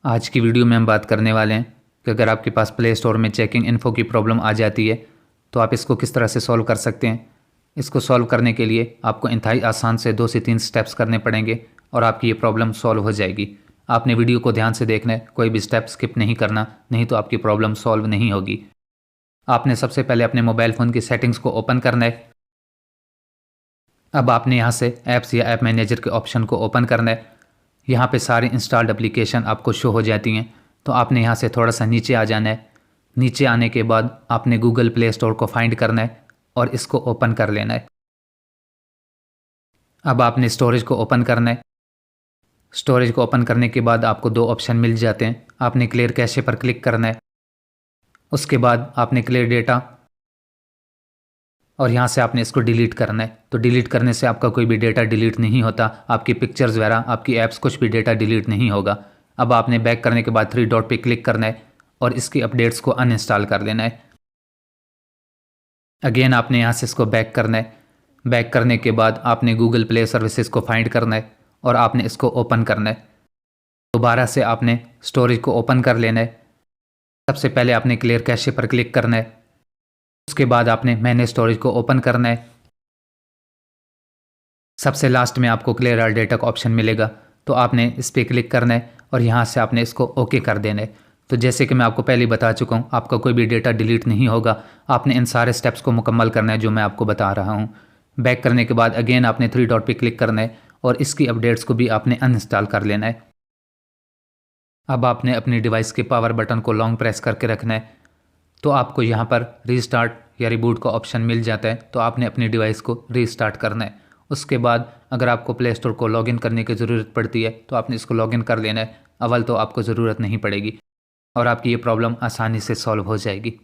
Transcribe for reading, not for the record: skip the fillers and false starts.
आज की वीडियो में हम बात करने वाले हैं कि अगर आपके पास प्ले स्टोर में चेकिंग इन्फो की प्रॉब्लम आ जाती है तो आप इसको किस तरह से सॉल्व कर सकते हैं। इसको सॉल्व करने के लिए आपको इंतहाई आसान से 2 से 3 स्टेप्स करने पड़ेंगे और आपकी ये प्रॉब्लम सॉल्व हो जाएगी। आपने वीडियो को ध्यान से देखना है, कोई भी स्टेप स्किप नहीं करना, नहीं तो आपकी प्रॉब्लम सॉल्व नहीं होगी। आपने सबसे पहले अपने मोबाइल फ़ोन की सेटिंग्स को ओपन करना है। अब आपने यहाँ से ऐप्स या ऐप मैनेजर के ऑप्शन को ओपन करना है। यहाँ पे सारी इंस्टॉल्ड एप्लीकेशन आपको शो हो जाती हैं, तो आपने यहाँ से थोड़ा सा नीचे आ जाना है। नीचे आने के बाद आपने गूगल प्ले स्टोर को फाइंड करना है और इसको ओपन कर लेना है। अब आपने स्टोरेज को ओपन करना है। स्टोरेज को ओपन करने के बाद आपको 2 ऑप्शन मिल जाते हैं। आपने क्लियर कैशे पर क्लिक करना है, उसके बाद आपने क्लियर डेटा और यहाँ से आपने इसको डिलीट करना है। तो डिलीट करने से आपका कोई भी डेटा डिलीट नहीं होता, आपकी पिक्चर्स वगैरह, आपकी ऐप्स, कुछ भी डेटा डिलीट नहीं होगा। अब आपने बैक करने के बाद 3 डॉट पे क्लिक करना है और इसकी अपडेट्स को अनइंस्टॉल कर लेना है। अगेन आपने यहाँ से इसको बैक करना है। बैक करने के बाद आपने गूगल प्ले सर्विसेज को फाइंड करना है और आपने इसको ओपन करना है। दोबारा से आपने स्टोरेज को ओपन कर लेना है। सबसे पहले आपने क्लियर कैशे पर क्लिक करना है, उसके बाद आपने मैनेज स्टोरेज को ओपन करना है। सबसे लास्ट में आपको क्लियर ऑल डेटा का ऑप्शन मिलेगा, तो आपने इस पर क्लिक करना है और यहाँ से आपने इसको ओके कर देना है। तो जैसे कि मैं आपको पहले बता चुका हूँ, आपका कोई भी डेटा डिलीट नहीं होगा। आपने इन सारे स्टेप्स को मुकम्मल करना है जो मैं आपको बता रहा हूँ। बैक करने के बाद अगेन आपने 3 डॉट पे क्लिक करना है और इसकी अपडेट्स को भी आपने अनइंस्टॉल कर लेना है। अब आपने अपनी डिवाइस के पावर बटन को लॉन्ग प्रेस करके रखना है, तो आपको यहाँ पर रीस्टार्ट या रिबूट का ऑप्शन मिल जाता है। तो आपने अपनी डिवाइस को रीस्टार्ट करना है। उसके बाद अगर आपको प्ले स्टोर को लॉगिन करने की ज़रूरत पड़ती है तो आपने इसको लॉगिन कर लेना है। अव्वल तो आपको ज़रूरत नहीं पड़ेगी और आपकी ये प्रॉब्लम आसानी से सॉल्व हो जाएगी।